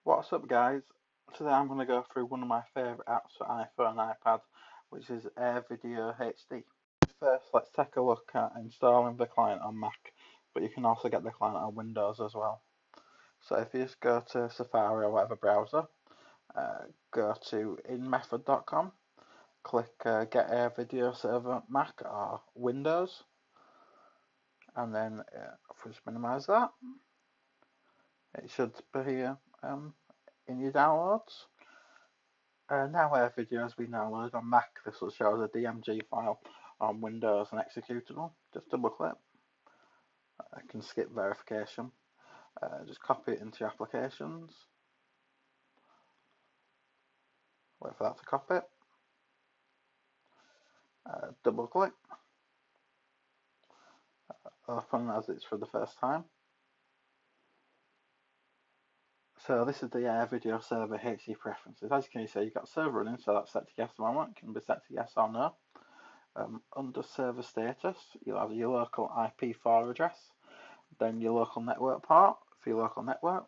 What's up, guys? Today I'm going to go through one of my favourite apps for iPhone and iPad, which is AirVideo HD. First, let's take a look at installing the client on Mac, but you can also get the client on Windows as well. So if you just go to Safari or whatever browser, go to inmethod.com, click Get AirVideo Server Mac or Windows, and then if we just minimise that, it should be here in your downloads. Now AirVideo has been downloaded on Mac. This will show as a DMG file on Windows and executable. Just double click. I can skip verification. Just copy it into your applications. Wait for that to copy. Double click. Open as it's for the first time. So this is the AirVideo server HD preferences. As you can see, you've got server running, so that's set to yes at the moment. It can be set to yes or no. Under server status, you'll have your local IP4 address, then your local network part for your local network.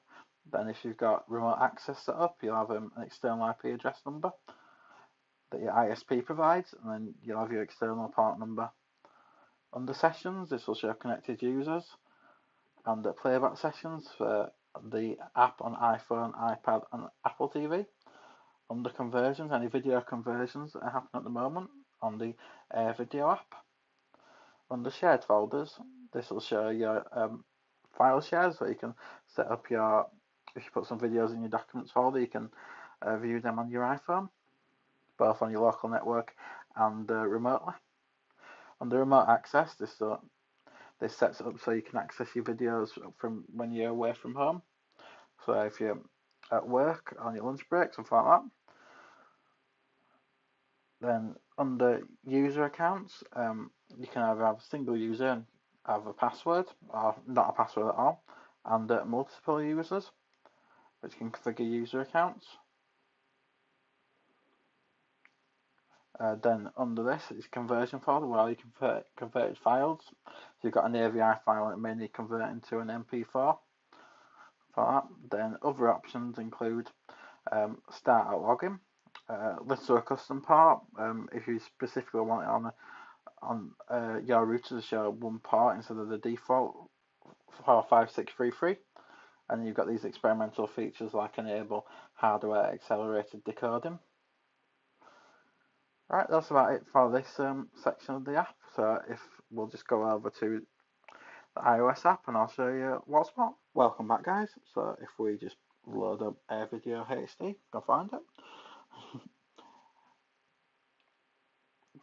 Then if you've got remote access set up, you'll have an external IP address number that your ISP provides, and then you'll have your external part number. Under sessions, this will show connected users and the playback sessions for the app on iPhone, iPad, and Apple TV. Under conversions, any video conversions that are happening at the moment on the AirVideo app. Under shared folders, this will show your file shares, so you can set up your, if you put some videos in your documents folder, you can view them on your iPhone, both on your local network and remotely. Under remote access, this sets it up so you can access your videos from when you're away from home. So if you're at work, on your lunch break, something like that. Then under user accounts, you can either have a single user and have a password, or not a password at all, and multiple users, which can configure user accounts. Then under this is conversion folder where you convert converted files. So you've got an AVI file that may need converting to an MP4 for that. Then other options include start at login, list to a custom part. If you specifically want it on your router to show one part instead of the default 45633. And you've got these experimental features like enable hardware accelerated decoding. Right, that's about it for this section of the app. So if we'll just go over to the iOS app and I'll show you what's what. Welcome back, guys. So if we just load up AirVideo HD, go find it.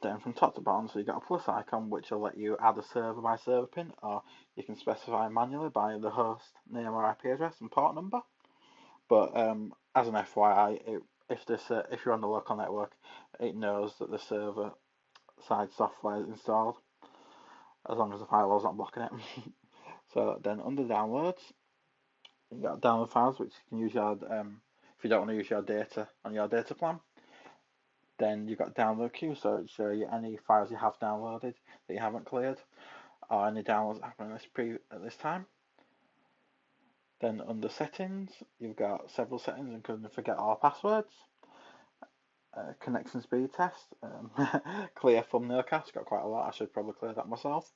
Then from top to bottom, so you've got a plus icon which will let you add a server by server pin, or you can specify manually by the host name or IP address and port number. But as an FYI, if you're on the local network, it knows that the server side software is installed, as long as the firewall's not blocking it. So then under downloads, you've got download files which you can use your if you don't want to use your data on your data plan. Then you've got download queue, so it'll show you any files you have downloaded that you haven't cleared, or any downloads happening at this time. Then under settings, you've got several settings, including forget all passwords, connection speed test, clear thumbnail cast, got quite a lot, I should probably clear that myself.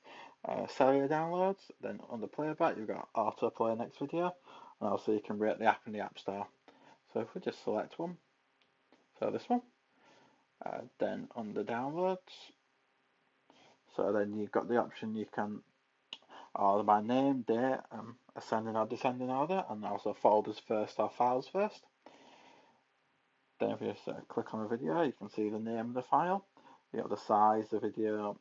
Cellular downloads, then under playback you've got autoplay next video, and also you can rate the app in the App Store. So if we just select one, so this one, then under downloads, so then you've got the option you can order by name, date, ascending or descending order, and also folders first or files first. Then if you just click on the video, you can see the name of the file. You got the size, the video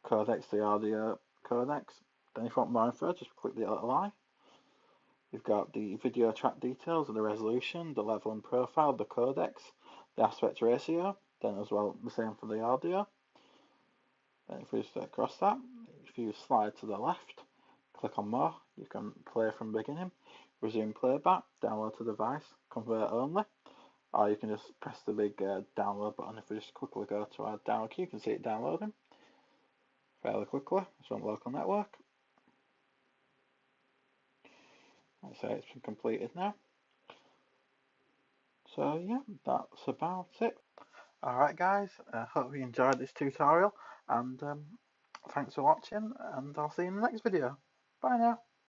codecs, the audio codecs. Then if you want more info, just click the little eye. You've got the video track details and the resolution, the level and profile, the codecs, the aspect ratio, then as well the same for the audio. Then if we just cross that, if you slide to the left, click on more, you can play from beginning, resume playback, download to device, convert only, or you can just press the big download button. If we just quickly go to our download queue, you can see it downloading fairly quickly. It's on local network. Let's say it's been completed now. So yeah, that's about it. Alright guys, hope you enjoyed this tutorial, and thanks for watching, and I'll see you in the next video. Bye now.